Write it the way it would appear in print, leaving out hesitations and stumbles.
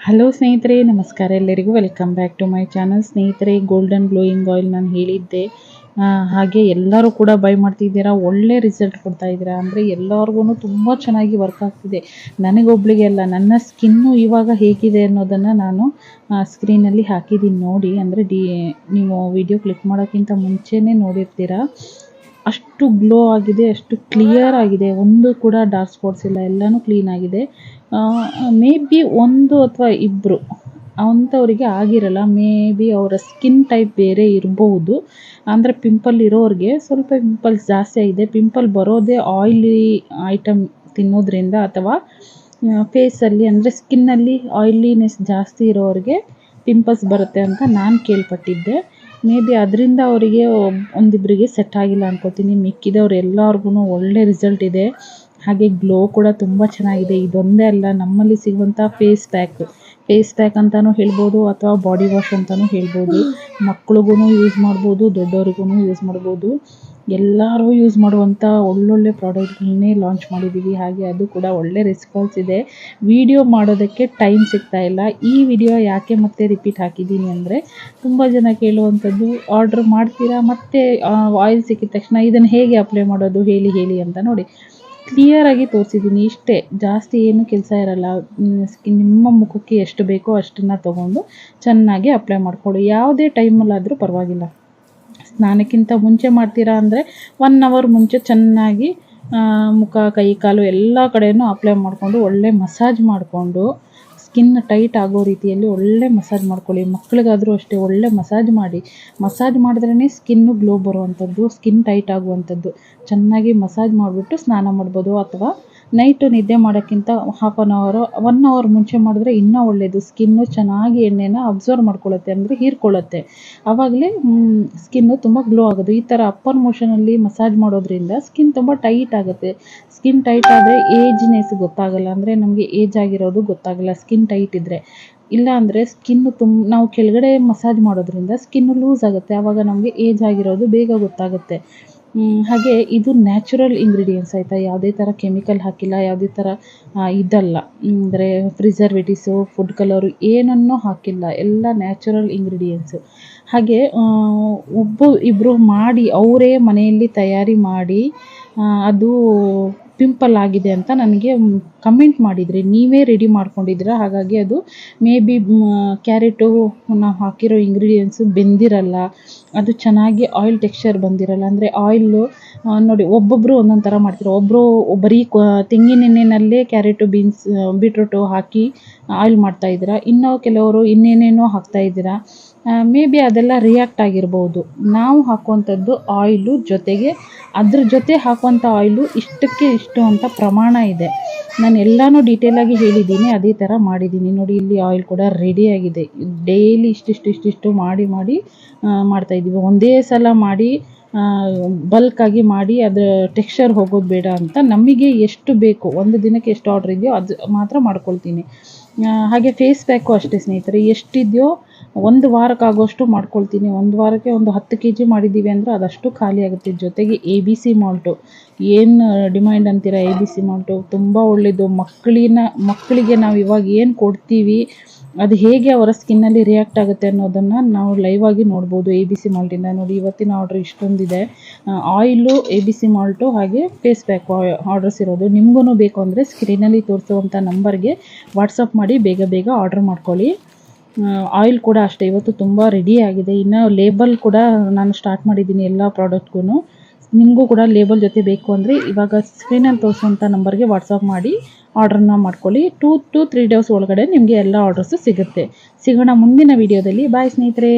Hello ಸ್ನೇಹಿತರೆ, ನಮಸ್ಕಾರ. ಎಲ್ಲರಿಗೂ welcome back to my channel. ಸ್ನೇಹಿತರೆ, ಗೋಲ್ಡನ್ ಗ್ಲೋಯಿಂಗ್ ಆಯಿಲ್ ನಾನು ಹೇಳಿದ್ದೆ, ಹಾಗೆ ಎಲ್ಲರೂ ಕೂಡ ಬೈ ಮಾಡ್ತಿದ್ದೀರಾ. ಒಳ್ಳೆ ರಿಸಲ್ಟ್ ಕೊಡ್ತಾ ಇದ್ದೀರಾ. ಅಂದರೆ ಎಲ್ಲರಿಗೂ ತುಂಬ ಚೆನ್ನಾಗಿ ವರ್ಕ್ ಆಗ್ತಿದೆ. ನನಗೊಬ್ಳಿಗೆ ಅಲ್ಲ, ನನ್ನ ಸ್ಕಿನ್ನು ಇವಾಗ ಹೇಗಿದೆ ಅನ್ನೋದನ್ನು ನಾನು ಸ್ಕ್ರೀನಲ್ಲಿ ಹಾಕಿದ್ದೀನಿ ನೋಡಿ. ಅಂದರೆ ನೀವು ವಿಡಿಯೋ ಕ್ಲಿಕ್ ಮಾಡೋಕ್ಕಿಂತ ಮುಂಚೆನೇ ನೋಡಿರ್ತೀರಾ. ಅಷ್ಟು ಗ್ಲೋ ಆಗಿದೆ, ಅಷ್ಟು ಕ್ಲಿಯರ್ ಆಗಿದೆ. ಒಂದು ಕೂಡ ಡಾರ್ಕ್ ಸ್ಪಾಟ್ಸ್ ಇಲ್ಲ, ಎಲ್ಲನೂ ಕ್ಲೀನ್ ಆಗಿದೆ. ಮೇ ಬಿ ಒಂದು ಅಥವಾ ಇಬ್ಬರು ಅಂಥವರಿಗೆ ಆಗಿರಲ್ಲ. ಮೇ ಬಿ ಅವರ ಸ್ಕಿನ್ ಟೈಪ್ ಬೇರೆ ಇರಬಹುದು. ಅಂದರೆ ಪಿಂಪಲ್ ಇರೋರಿಗೆ ಸ್ವಲ್ಪ ಪಿಂಪಲ್ಸ್ ಜಾಸ್ತಿ ಆಗಿದೆ. ಪಿಂಪಲ್ ಬರೋದೇ ಆಯಿಲಿ ಐಟಮ್ ತಿನ್ನೋದ್ರಿಂದ ಅಥವಾ ಫೇಸಲ್ಲಿ ಅಂದರೆ ಸ್ಕಿನ್ನಲ್ಲಿ ಆಯಿಲಿನೆಸ್ ಜಾಸ್ತಿ ಇರೋರಿಗೆ ಪಿಂಪಲ್ಸ್ ಬರುತ್ತೆ ಅಂತ ನಾನು ಕೇಳ್ಪಟ್ಟಿದ್ದೆ. ಮೇ ಬಿ ಅದರಿಂದ ಅವರಿಗೆ ಒಂದಿಬ್ಬರಿಗೆ ಸೆಟ್ ಆಗಿಲ್ಲ ಅನ್ಕೋತೀನಿ. ಮಿಕ್ಕಿದವ್ರು ಎಲ್ಲರಿಗೂ ಒಳ್ಳೆ ರಿಸಲ್ಟ್ ಇದೆ. ಹಾಗೆ ಗ್ಲೋ ಕೂಡ ತುಂಬ ಚೆನ್ನಾಗಿದೆ. ಇದೊಂದೇ ಅಲ್ಲ, ನಮ್ಮಲ್ಲಿ ಸಿಗುವಂಥ ಫೇಸ್ ಪ್ಯಾಕ್ ಅಂತಲೂ ಹೇಳ್ಬೋದು ಅಥವಾ ಬಾಡಿ ವಾಶ್ ಅಂತಲೂ ಹೇಳ್ಬೋದು. ಮಕ್ಳಿಗೂ ಯೂಸ್ ಮಾಡ್ಬೋದು, ದೊಡ್ಡವ್ರಿಗೂ ಯೂಸ್ ಮಾಡ್ಬೋದು. ಎಲ್ಲರೂ ಯೂಸ್ ಮಾಡುವಂಥ ಒಳ್ಳೊಳ್ಳೆ ಪ್ರಾಡಕ್ಟ್ಗಳನ್ನೇ ಲಾಂಚ್ ಮಾಡಿದ್ದೀವಿ. ಹಾಗೆ ಅದು ಕೂಡ ಒಳ್ಳೆ ರೆಸ್ಪಾನ್ಸ್ ಇದೆ. ವಿಡಿಯೋ ಮಾಡೋದಕ್ಕೆ ಟೈಮ್ ಸಿಗ್ತಾ ಇಲ್ಲ. ಈ ವಿಡಿಯೋ ಯಾಕೆ ಮತ್ತೆ ರಿಪೀಟ್ ಹಾಕಿದ್ದೀನಿ ಅಂದರೆ, ತುಂಬ ಜನ ಕೇಳುವಂಥದ್ದು, ಆರ್ಡ್ರ್ ಮಾಡ್ತೀರಾ ಮತ್ತು ಆಯಿಲ್ ಸಿಕ್ಕಿದ ತಕ್ಷಣ ಇದನ್ನು ಹೇಗೆ ಅಪ್ಲೈ ಮಾಡೋದು ಹೇಳಿ ಅಂತ. ನೋಡಿ, ಕ್ಲಿಯರಾಗಿ ತೋರಿಸಿದ್ದೀನಿ. ಇಷ್ಟೇ, ಜಾಸ್ತಿ ಏನು ಕೆಲಸ ಇರಲ್ಲ. ನಿಮ್ಮ ಮುಖಕ್ಕೆ ಎಷ್ಟು ಬೇಕೋ ಅಷ್ಟನ್ನು ತೊಗೊಂಡು ಚೆನ್ನಾಗಿ ಅಪ್ಲೈ ಮಾಡ್ಕೊಳ್ಳಿ. ಯಾವುದೇ ಟೈಮಲ್ಲಾದರೂ ಪರವಾಗಿಲ್ಲ. ಸ್ನಾನಕ್ಕಿಂತ ಮುಂಚೆ ಮಾಡ್ತೀರಾ ಅಂದರೆ 1 ಅವರ್ ಮುಂಚೆ ಚೆನ್ನಾಗಿ ಮುಖ, ಕೈ, ಕಾಲು ಎಲ್ಲ ಕಡೆಯೂ ಅಪ್ಲೈ ಮಾಡಿಕೊಂಡು ಒಳ್ಳೆ ಮಸಾಜ್ ಮಾಡಿಕೊಂಡು ಸ್ಕಿನ್ ಟೈಟ್ ಆಗೋ ರೀತಿಯಲ್ಲಿ ಒಳ್ಳೆ ಮಸಾಜ್ ಮಾಡ್ಕೊಳ್ಳಿ. ಮಕ್ಕಳಿಗಾದರೂ ಅಷ್ಟೇ ಒಳ್ಳೆ ಮಸಾಜ್ ಮಾಡಿ. ಮಸಾಜ್ ಮಾಡಿದ್ರೇ ಸ್ಕಿನ್ನು ಗ್ಲೋ ಬರುವಂಥದ್ದು, ಸ್ಕಿನ್ ಟೈಟ್ ಆಗುವಂಥದ್ದು. ಚೆನ್ನಾಗಿ ಮಸಾಜ್ ಮಾಡಿಬಿಟ್ಟು ಸ್ನಾನ ಮಾಡ್ಬೋದು. ಅಥವಾ ನೈಟು ನಿದ್ದೆ ಮಾಡೋಕ್ಕಿಂತ 1 ಅವರ್ ಮುಂಚೆ ಮಾಡಿದ್ರೆ ಇನ್ನೂ ಒಳ್ಳೆಯದು. ಸ್ಕಿನ್ನು ಚೆನ್ನಾಗಿ ಎಣ್ಣೆನ ಅಬ್ಸರ್ವ್ ಮಾಡ್ಕೊಳ್ಳುತ್ತೆ, ಅಂದರೆ ಹೀರ್ಕೊಳ್ಳುತ್ತೆ. ಆವಾಗಲೇ ಸ್ಕಿನ್ನು ತುಂಬ ಗ್ಲೋ ಆಗೋದು. ಈ ಥರ ಅಪ್ಪರ್ ಮೋಷನಲ್ಲಿ ಮಸಾಜ್ ಮಾಡೋದ್ರಿಂದ ಸ್ಕಿನ್ ತುಂಬ ಟೈಟ್ ಆಗುತ್ತೆ. ಸ್ಕಿನ್ ಟೈಟ್ ಆದರೆ ಏಜ್ನೆಸ್ ಗೊತ್ತಾಗಲ್ಲ, ಅಂದರೆ ನಮಗೆ ಏಜ್ ಆಗಿರೋದು ಗೊತ್ತಾಗಲ್ಲ ಸ್ಕಿನ್ ಟೈಟ್ ಇದ್ದರೆ. ಇಲ್ಲ ಅಂದರೆ ಸ್ಕಿನ್ನು ನಾವು ಕೆಳಗಡೆ ಮಸಾಜ್ ಮಾಡೋದ್ರಿಂದ ಸ್ಕಿನ್ನು ಲೂಸ್ ಆಗುತ್ತೆ. ಆವಾಗ ನಮಗೆ ಏಜ್ ಆಗಿರೋದು ಬೇಗ ಗೊತ್ತಾಗುತ್ತೆ. ಹಾಗೆ ಇದು ನ್ಯಾಚುರಲ್ ಇಂಗ್ರೀಡಿಯೆಂಟ್ಸ್ ಆಯಿತಾ, ಯಾವುದೇ ಥರ ಕೆಮಿಕಲ್ ಹಾಕಿಲ್ಲ, ಯಾವುದೇ ಥರ ಇದಲ್ಲ, ಅಂದರೆ ಪ್ರಿಸರ್ವೇಟಿವ್ಸು, ಫುಡ್ ಕಲರು ಏನನ್ನೂ ಹಾಕಿಲ್ಲ. ಎಲ್ಲ ನ್ಯಾಚುರಲ್ ಇಂಗ್ರೀಡಿಯೆಂಟ್ಸು. ಹಾಗೆ ಇಬ್ಬರು ಮಾಡಿ ಅವರೇ ಮನೆಯಲ್ಲಿ ತಯಾರಿ ಮಾಡಿ ಅದು ಪಿಂಪಲ್ ಆಗಿದೆ ಅಂತ ನನಗೆ ಕಮೆಂಟ್ ಮಾಡಿದ್ರಿ. ನೀವೇ ರೆಡಿ ಮಾಡ್ಕೊಂಡಿದ್ದೀರಾ, ಹಾಗಾಗಿ ಅದು ಮೇ ಬಿ ಕ್ಯಾರೆಟು ನಾವು ಹಾಕಿರೋ ಇಂಗ್ರೀಡಿಯೆಂಟ್ಸು ಬೆಂದಿರಲ್ಲ, ಅದು ಚೆನ್ನಾಗಿ ಆಯಿಲ್ ಟೆಕ್ಸ್ಚರ್ ಬಂದಿರಲ್ಲ. ಅಂದರೆ ಆಯಿಲು ನೋಡಿ, ಒಬ್ಬೊಬ್ಬರು ಒಂದೊಂದು ಥರ ಮಾಡ್ತಾರೆ. ಒಬ್ಬರು ಬರೀ ತೆಂಗಿನೆಣ್ಣೆಯಲ್ಲೇ ಕ್ಯಾರೆಟು, ಬೀಟ್ರೂಟು ಹಾಕಿ ಆಯಿಲ್ ಮಾಡ್ತಾಯಿದ್ದೀರಾ. ಇನ್ನು ಕೆಲವರು ಇನ್ನೇನೇನೋ ಹಾಕ್ತಾಯಿದ್ದೀರಾ. ಮೇ ಬಿ ಅದೆಲ್ಲ ರಿಯಾಕ್ಟ್ ಆಗಿರ್ಬೋದು. ನಾವು ಹಾಕುವಂಥದ್ದು ಆಯಿಲು ಜೊತೆಗೆ ಅದ್ರ ಜೊತೆ ಹಾಕುವಂಥ ಆಯಿಲು ಇಷ್ಟಕ್ಕೆ ಇಷ್ಟು ಅಂತ ಪ್ರಮಾಣ ಇದೆ. ನಾನು ಎಲ್ಲನೂ ಡೀಟೇಲಾಗಿ ಹೇಳಿದ್ದೀನಿ, ಅದೇ ಥರ ಮಾಡಿದ್ದೀನಿ. ನೋಡಿ, ಇಲ್ಲಿ ಆಯಿಲ್ ಕೂಡ ರೆಡಿಯಾಗಿದೆ. ಡೈಲಿ ಇಷ್ಟಿಷ್ಟು ಮಾಡಿ ಮಾಡ್ತಾಯಿದ್ದೀವಿ. ಒಂದೇ ಸಲ ಮಾಡಿ ಬಲ್ಕಾಗಿ ಮಾಡಿ ಅದರ ಟೆಕ್ಸ್ಚರ್ ಹೋಗೋದು ಬೇಡ ಅಂತ ನಮಗೆ ಎಷ್ಟು ಬೇಕು, ಒಂದು ದಿನಕ್ಕೆ ಎಷ್ಟು ಆರ್ಡ್ರ್ ಇದೆಯೋ ಅದು ಮಾತ್ರ ಮಾಡ್ಕೊಳ್ತೀನಿ. ಹಾಗೆ ಫೇಸ್ ಪ್ಯಾಕು ಅಷ್ಟೇ ಸ್ನೇಹಿತರೆ, ಎಷ್ಟಿದೆಯೋ 1 ವಾರಕ್ಕಾಗೋಷ್ಟು ಮಾಡ್ಕೊಳ್ತೀನಿ. 1 ವಾರಕ್ಕೆ ಒಂದು 10 kg ಮಾಡಿದ್ದೀವಿ ಅಂದರೆ ಅದಷ್ಟು ಖಾಲಿ ಆಗುತ್ತೆ. ಜೊತೆಗೆ ABC ಮಾಲ್ಟು, ಏನು ಡಿಮ್ಯಾಂಡ್ ಅಂತೀರಾ, ABC ಮಾಲ್ಟು ತುಂಬ ಒಳ್ಳೆಯದು. ಮಕ್ಕಳಿಗೆ ನಾವು ಇವಾಗ ಏನು ಕೊಡ್ತೀವಿ ಅದು ಹೇಗೆ ಅವರ ಸ್ಕಿನ್ನಲ್ಲಿ ರಿಯಾಕ್ಟ್ ಆಗುತ್ತೆ ಅನ್ನೋದನ್ನು ನಾವು ಲೈವ್ ಆಗಿ ನೋಡ್ಬೋದು ABC ಮಾಲ್ಟಿಂದ. ನೋಡಿ, ಇವತ್ತಿನ ಆರ್ಡ್ರ್ ಇಷ್ಟೊಂದಿದೆ. ಆಯಿಲು, ABC ಮಾಲ್ಟು ಹಾಗೆ ಫೇಸ್ ಪ್ಯಾಕ್ ಆರ್ಡರ್ಸ್ ಇರೋದು. ನಿಮಗೂ ಬೇಕು ಅಂದರೆ ಸ್ಕ್ರೀನಲ್ಲಿ ತೋರಿಸುವಂಥ ನಂಬರ್ಗೆ ವಾಟ್ಸಪ್ ಮಾಡಿ ಬೇಗ ಆರ್ಡ್ರ್ ಮಾಡ್ಕೊಳ್ಳಿ. ಆಯಿಲ್ ಕೂಡ ಅಷ್ಟೇ ಇವತ್ತು ತುಂಬ ರೆಡಿ ಆಗಿದೆ. ಇನ್ನು ಲೇಬಲ್ ಕೂಡ ನಾನು ಸ್ಟಾರ್ಟ್ ಮಾಡಿದ್ದೀನಿ ಎಲ್ಲ ಪ್ರಾಡಕ್ಟ್ಗೂ. ನಿಮಗೂ ಕೂಡ ಲೇಬಲ್ ಜೊತೆ ಬೇಕು ಅಂದರೆ ಇವಾಗ ಸ್ಕ್ರೀನಲ್ಲಿ ತೋರಿಸುವಂಥ ನಂಬರ್ಗೆ ವಾಟ್ಸಪ್ ಮಾಡಿ ಆರ್ಡ್ರನ್ನ ಮಾಡ್ಕೊಳ್ಳಿ. 2 to 3 ಡೇಸ್ ಒಳಗಡೆ ನಿಮಗೆ ಎಲ್ಲ ಆರ್ಡರ್ಸು ಸಿಗುತ್ತೆ. ಸಿಗೋಣ ಮುಂದಿನ ವೀಡಿಯೋದಲ್ಲಿ. ಬಾಯ್ ಸ್ನೇಹಿತರೆ.